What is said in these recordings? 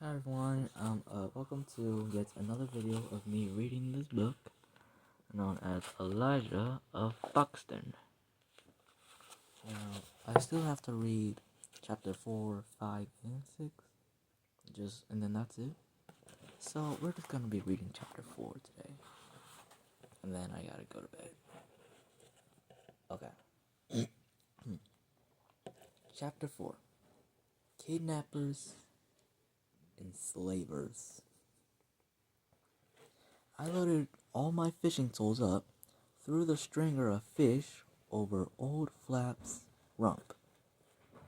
Hi everyone, welcome to yet another video of me reading this book known as Elijah of Buxton. Now, I still have to read chapter 4, 5, and 6, and then that's it. So, we're just gonna be reading chapter 4 today, and then I gotta go to bed. Okay. Chapter 4, Kidnappers, Enslavers. I loaded all my fishing tools up, threw the stringer of fish over old Flap's rump,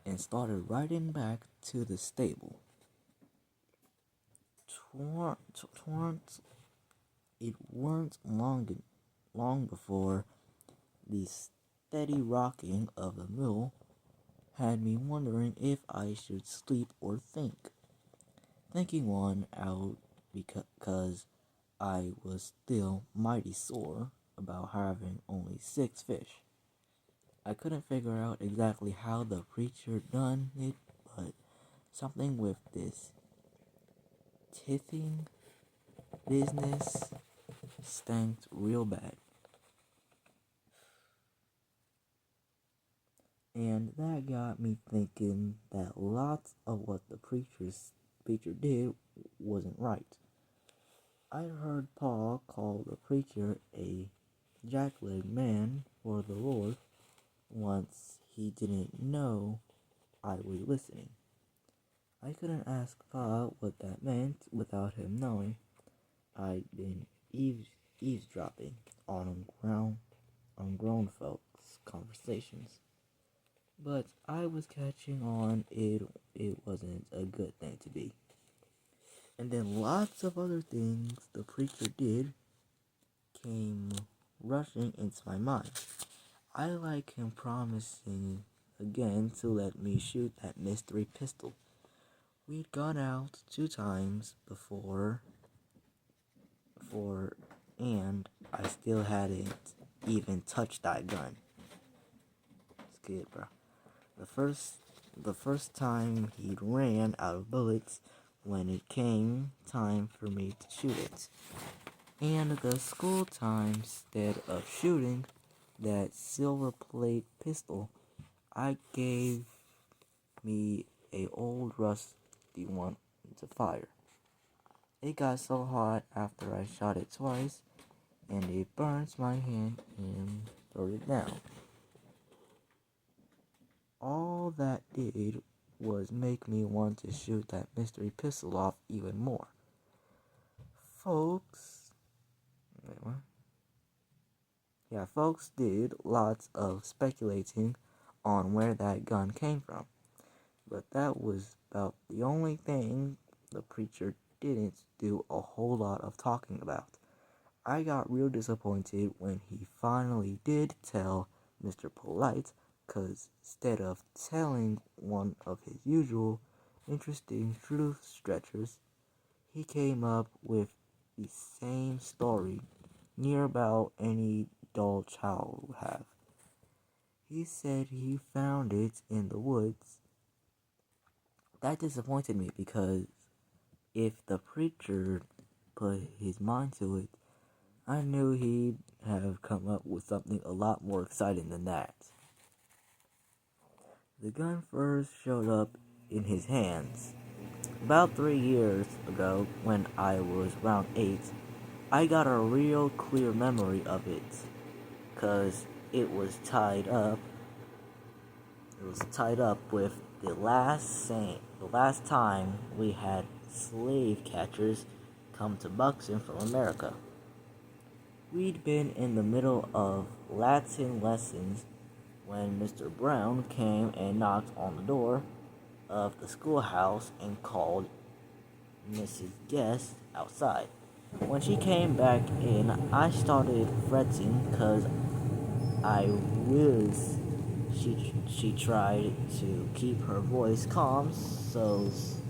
and started riding back to the stable. It weren't long before the steady rocking of the mill had me wondering if I should sleep or think. Thinking one out because I was still mighty sore about having only 6 fish. I couldn't figure out exactly how the preacher done it, but something with this tithing business stank real bad. And that got me thinking that lots of what the preacher did wasn't right. I heard Paul call the preacher a jackleg man for the Lord once he didn't know I was listening. I couldn't ask Pa what that meant without him knowing I'd been eavesdropping on grown folks' conversations. But I was catching on it wasn't a good thing to be. And then lots of other things the preacher did came rushing into my mind. I like him promising again to let me shoot that mystery pistol. We'd gone out 2 times before, and I still hadn't even touched that gun. It's good, bro. The first time he'd ran out of bullets when it came time for me to shoot it. And the school time, instead of shooting that silver plate pistol, I gave me a old rusty one to fire. It got so hot after I shot it twice, and it burnt my hand and threw it down. All that did was make me want to shoot that mystery pistol off even more. Folks did lots of speculating on where that gun came from, but that was about the only thing the preacher didn't do a whole lot of talking about. I got real disappointed when he finally did tell Mr. Polite, 'cause instead of telling one of his usual interesting truth stretchers, he came up with the same story near about any dull child would have. He said he found it in the woods. That disappointed me because if the preacher put his mind to it, I knew he'd have come up with something a lot more exciting than that. The gun first showed up in his hands about 3 years ago when I was around 8. I got a real clear memory of it, 'cause it was tied up with the last time we had slave catchers come to Buxton from America. We'd been in the middle of Latin lessons when Mr. Brown came and knocked on the door of the schoolhouse and called Mrs. Guest outside. When she came back in, I started fretting because I realized she tried to keep her voice calm so's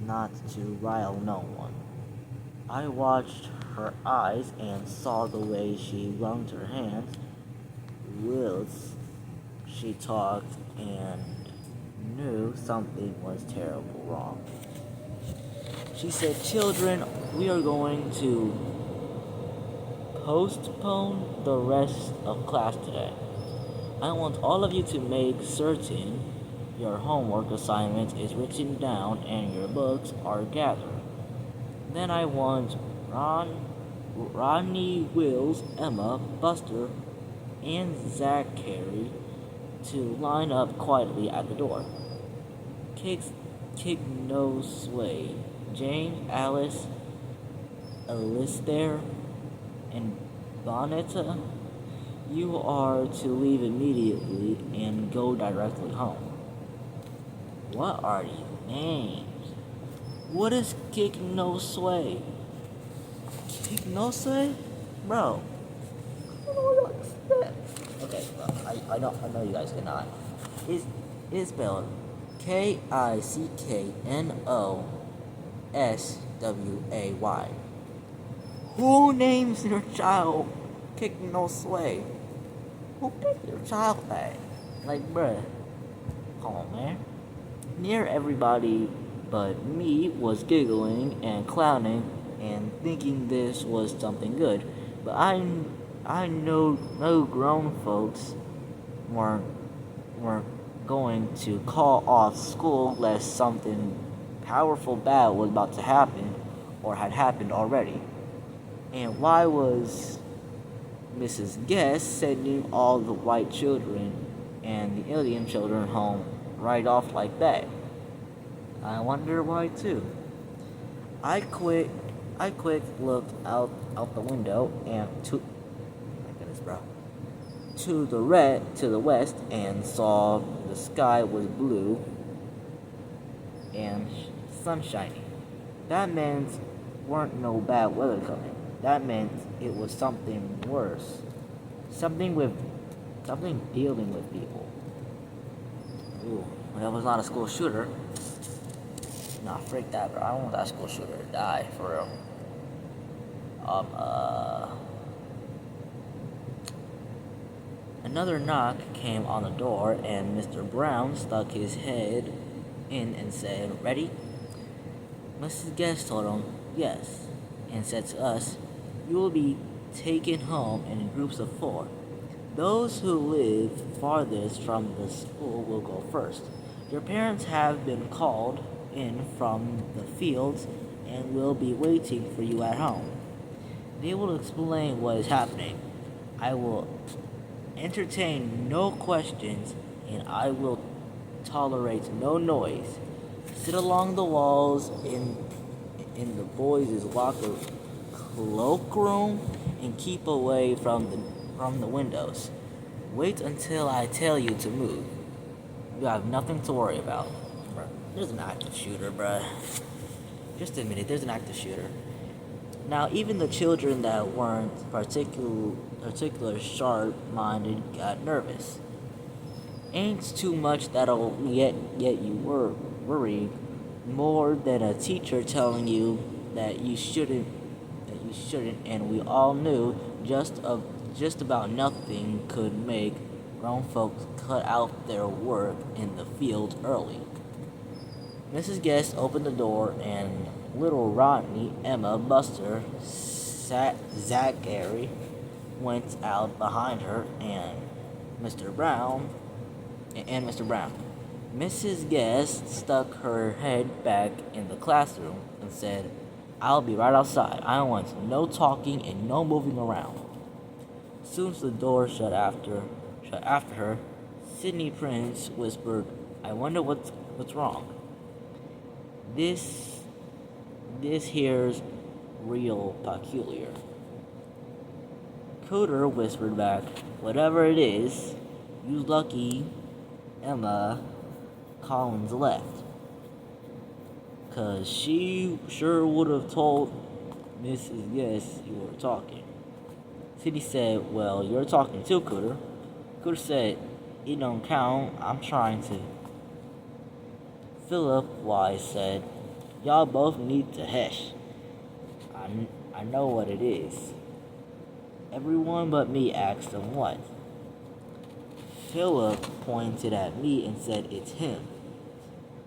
not to rile no one. I watched her eyes and saw the way she wrung her hands whilst she talked and knew something was terrible wrong. She said, "Children, we are going to postpone the rest of class today. I want all of you to make certain your homework assignment is written down and your books are gathered. Then I want Rodney, Wills, Emma, Buster, and Zachary to line up quietly at the door. Kick no sway. James, Alice, Alistair, and Bonetta, you are to leave immediately and go directly home." What are these names? What is kick no sway? Kick no sway? Bro. I don't know what that. Okay, well, I know you guys cannot. It's spelled Kicknosway. Who names their child Kick No Sway? Who picked their child that? Like, bruh, come on, man. Near everybody but me was giggling and clowning and thinking this was something good. But I know no grown folks weren't going to call off school lest something powerful bad was about to happen or had happened already. And why was Mrs. Guest sending all the white children and the alien children home right off like that? I wonder why too. I quick looked out the window and to the west and saw the sky was blue and sunshiny. That meant weren't no bad weather coming. That meant it was something worse. Something dealing with people. Ooh, that was not a school shooter. Nah, freak that, bro. I don't want that school shooter to die, for real. Another knock came on the door, and Mr. Brown stuck his head in and said, "Ready?" Mrs. Guest told him, "Yes," and said to us, "You will be taken home in groups of 4. Those who live farthest from the school will go first. Your parents have been called in from the fields and will be waiting for you at home. They will explain what is happening. I will entertain no questions and I will tolerate no noise. Sit along the walls in the boys' locker cloakroom and keep away from the windows. Wait until I tell you to move. You have nothing to worry about." Bruh, there's an active shooter, bruh. Just admit it, there's an active shooter. Now, even the children that weren't particular sharp-minded got nervous. Ain't too much that'll get you worried more than a teacher telling you that you shouldn't, and we all knew just about nothing could make grown folks cut out their work in the field early. Mrs. Guest opened the door, and little Rodney, Emma, Buster, Zachary went out behind her, and Mr. Brown. Mrs. Guest stuck her head back in the classroom and said, "I'll be right outside. I want no talking and no moving around." Soon as the door shut after her, Sydney Prince whispered, "I wonder what's wrong. This here's real peculiar." Cooter whispered back, "Whatever it is, you lucky Emma Collins left. 'Cause she sure would have told Mrs. Guest you were talking." Sidney said, "Well, you're talking too, Cooter." Cooter said, "It don't count. I'm trying to." Philip Wise said, "Y'all both need to hush. I know what it is." Everyone but me asked him what. Philip pointed at me and said, "It's him."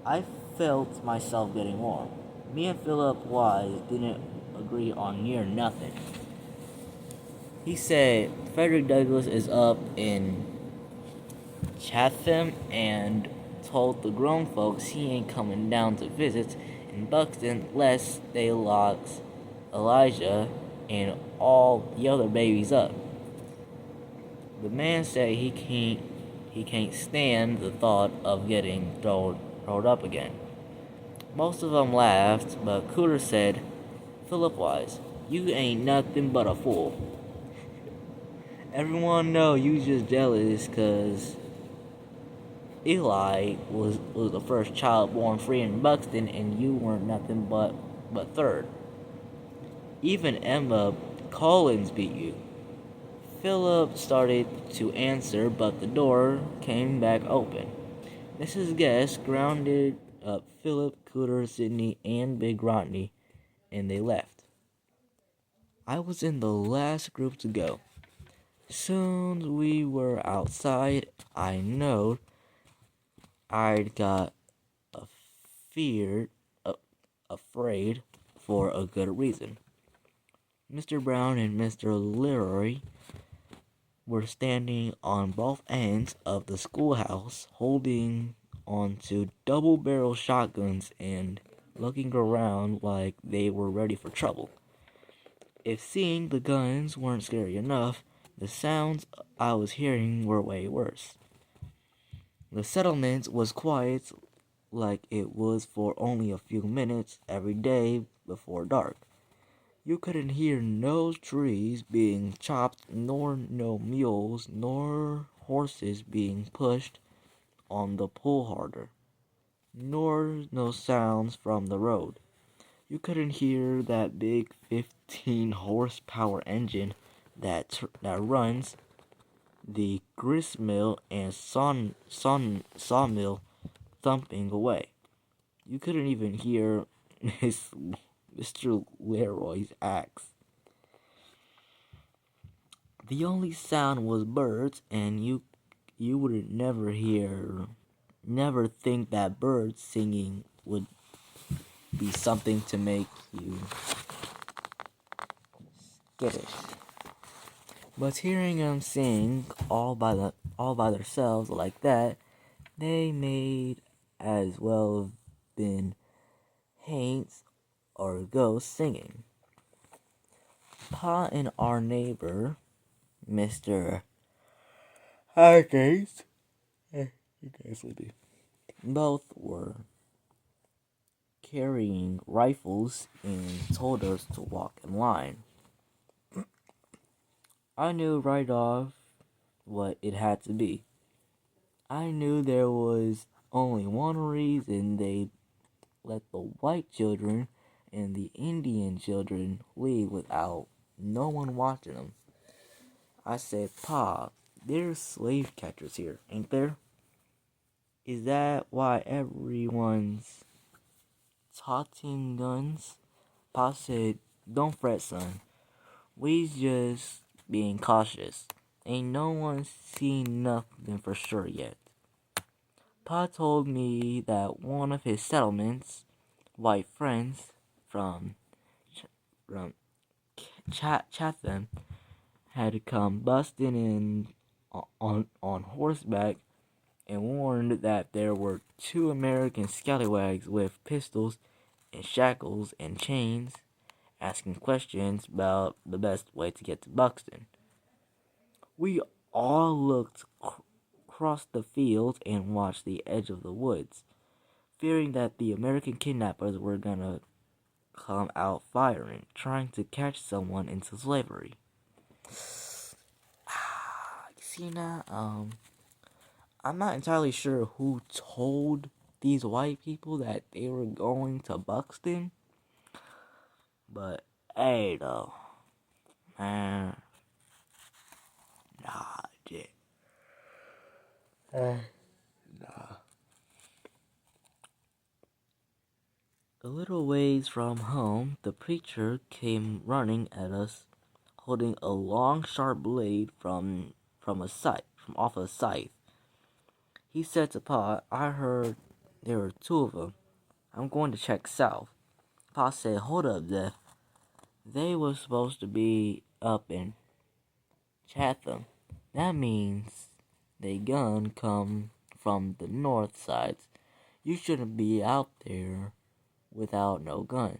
I felt myself getting warm. Me and Philip Wise didn't agree on near nothing. He said Frederick Douglass is up in Chatham and told the grown folks he ain't coming down to visit in Buxton lest they locks Elijah and all the other babies up. The man said he can't stand the thought of getting thrown up again. Most of them laughed, but Cooter said, Philip Wise, you ain't nothing but a fool. Everyone know you just jealous 'cause Eli was the first child born free in Buxton and you weren't nothing but third. Even Emma Collins beat you. Philip started to answer, but the door came back open. Mrs. Guest grounded up Philip, Cooter, Sidney, and Big Rodney, and they left. I was in the last group to go. Soon we were outside. I knowed I'd got feared, afraid for a good reason. Mr. Brown and Mr. Leroy were standing on both ends of the schoolhouse, holding onto double-barrel shotguns and looking around like they were ready for trouble. If seeing the guns weren't scary enough, the sounds I was hearing were way worse. The settlement was quiet like it was for only a few minutes every day before dark. You couldn't hear no trees being chopped, nor no mules, nor horses being pushed on the pull harder, nor no sounds from the road. You couldn't hear that big 15 horsepower engine that runs the gristmill and sawmill thumping away. You couldn't even hear Mr. Leroy's axe. The only sound was birds, and you would never think that birds singing would be something to make you skittish. But hearing them sing all by themselves like that, they made as well have been haints or ghosts singing. Pa and our neighbor, Mr. Harkins, you guys sleepy. Both were carrying rifles and told us to walk in line. I knew right off what it had to be. I knew there was only one reason they let the white children and the Indian children leave without no one watching them. I said, Pa, there's slave catchers here, ain't there? Is that why everyone's toting guns? Pa said, don't fret, son. We's just being cautious. Ain't no one seen nothing for sure yet. Pa told me that one of his settlements, white friends from Chatham, had come busting in on horseback and warned that there were 2 American scallywags with pistols and shackles and chains asking questions about the best way to get to Buxton. We all looked across the field and watched the edge of the woods, fearing that the American kidnappers were gonna come out firing, trying to catch someone into slavery. See now, I'm not entirely sure who told these white people that they were going to Buxton, but hey though, man, nah, Jay. Nah. A little ways from home, the preacher came running at us, holding a long, sharp blade from off a scythe. He said to Pa, I heard there were 2 of them. I'm going to check south. Pa said, "Hold up, Zeph. They were supposed to be up in Chatham. That means they gun come from the north sides. You shouldn't be out there without no gun.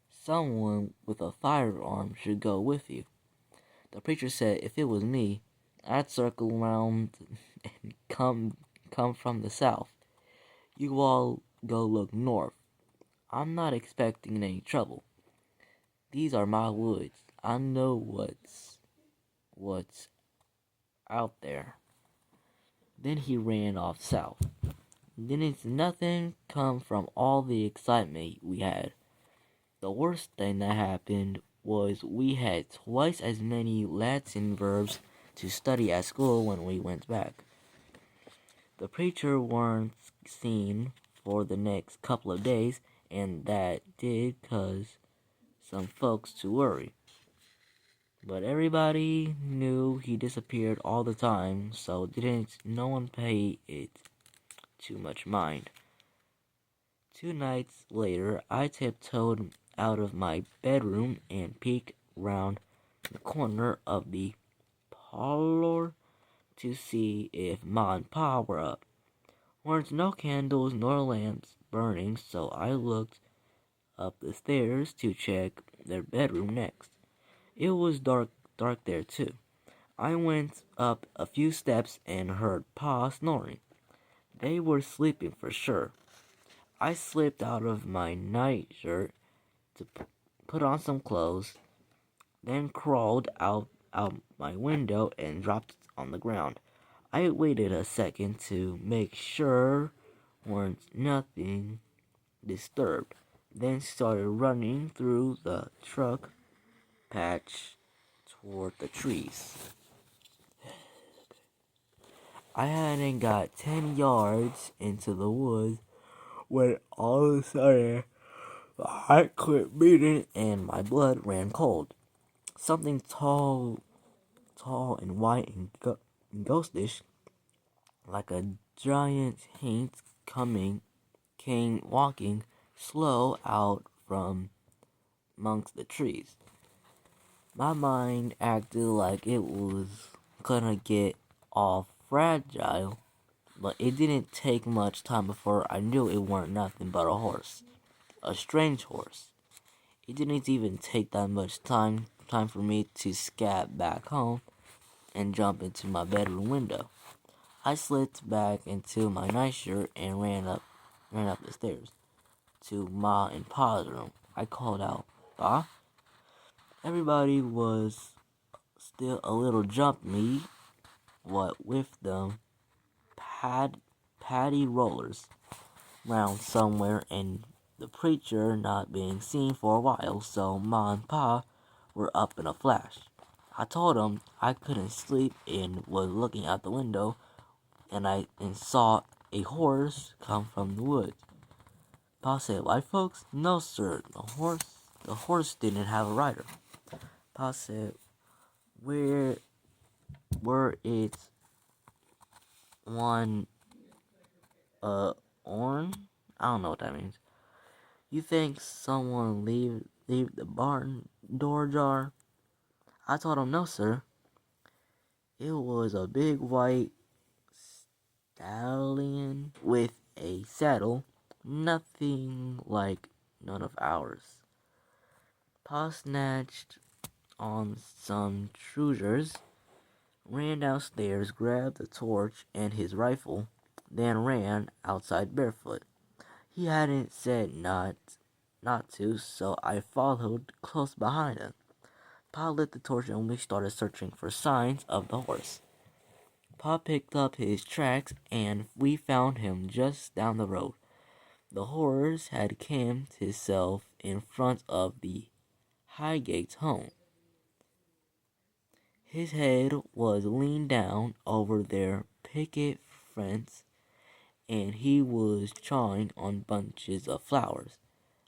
Someone with a firearm should go with you." The preacher said, "If it was me, I'd circle around and come from the south. You all go look north. I'm not expecting any trouble. These are my woods. I know what's out there." Then he ran off south. Didn't nothing come from all the excitement we had. The worst thing that happened was we had twice as many Latin verbs to study at school when we went back. The preacher weren't seen for the next couple of days, and that did cause some folks to worry. But everybody knew he disappeared all the time, so didn't no one pay it too much mind. 2 nights later, I tiptoed out of my bedroom and peeked round the corner of the parlor to see if Ma and Pa were up. Weren't no candles nor lamps burning, so I looked up the stairs to check their bedroom next. It was dark there too. I went up a few steps and heard Pa snoring. They were sleeping for sure. I slipped out of my nightshirt to put on some clothes, then crawled out my window and dropped on the ground. I waited a second to make sure weren't nothing disturbed, then started running through the truck patch toward the trees. I hadn't got 10 yards into the woods when all of a sudden my heart quit beating and my blood ran cold. Something tall and white and ghostish, like a giant hint came walking slow out from amongst the trees. My mind acted like it was gonna get all fragile, but it didn't take much time before I knew it weren't nothing but a horse. A strange horse. It didn't even take that much time for me to scat back home and jump into my bedroom window. I slipped back into my nightshirt and ran up the stairs to Ma and Pa's room. I called out, "Pa?" Everybody was still a little jumpy, what with them paddy rollers round somewhere and the preacher not being seen for a while, so Ma and Pa were up in a flash. I told them I couldn't sleep and was looking out the window and saw a horse come from the woods. Pa said, "White folks?" "No, sir. The horse didn't have a rider." Pa said, Were it one, orn?" I don't know what that means. "You think someone leave the barn door ajar?" I told him, "No, sir. It was a big white stallion with a saddle, nothing like none of ours." Pa snatched on some trousers, ran downstairs, grabbed a torch and his rifle, then ran outside barefoot. He hadn't said not to, so I followed close behind him. Pa lit the torch and we started searching for signs of the horse. Pa picked up his tracks and we found him just down the road. The horse had camped himself in front of the Highgate's home. His head was leaned down over their picket fence, and he was chawing on bunches of flowers,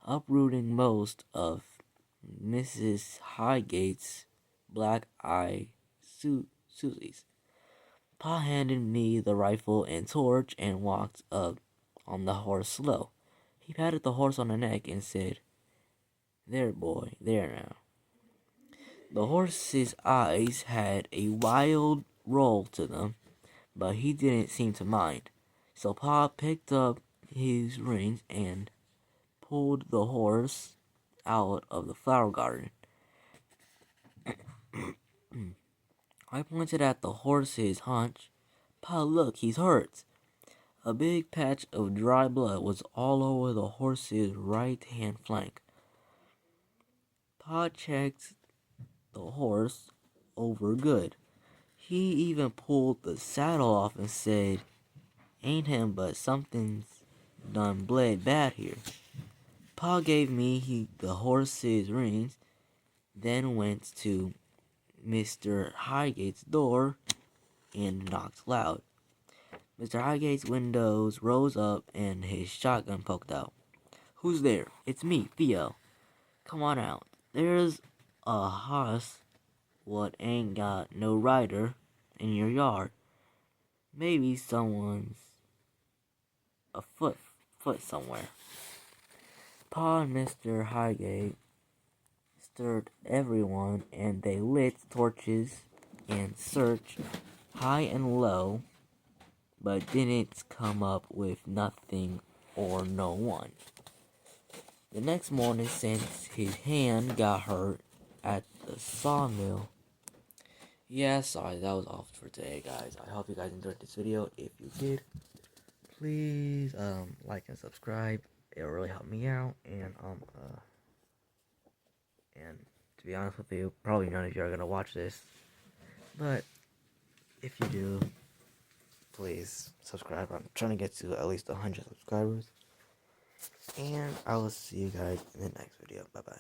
uprooting most of Mrs. Highgate's black-eyed Susie's. Pa handed me the rifle and torch and walked up on the horse slow. He patted the horse on the neck and said, There, boy, there now. The horse's eyes had a wild roll to them, but he didn't seem to mind. So Pa picked up his reins and pulled the horse out of the flower garden. I pointed at the horse's haunch. Pa, look, he's hurt. A big patch of dry blood was all over the horse's right-hand flank. Pa checked the horse over good. He even pulled the saddle off and said, "Ain't him, but something's done bled bad here." Pa gave me the horse's reins, then went to Mr. Highgate's door and knocked loud. Mr. Highgate's windows rose up and his shotgun poked out. "Who's there?" "It's me, Theo." "Come on out. There's a hoss what ain't got no rider in your yard. Maybe someone's afoot somewhere." Pa and Mr. Highgate stirred everyone, and they lit torches and searched high and low, but didn't come up with nothing or no one. The next morning, since his hand got hurt at the sawmill. Yeah, sorry, that was all for today, guys. I hope you guys enjoyed this video. If you did, please like and subscribe. It'll really help me out. And to be honest with you, probably none of you are gonna watch this, but if you do, please subscribe. I'm trying to get to at least 100 subscribers. And I will see you guys in the next video. Bye bye.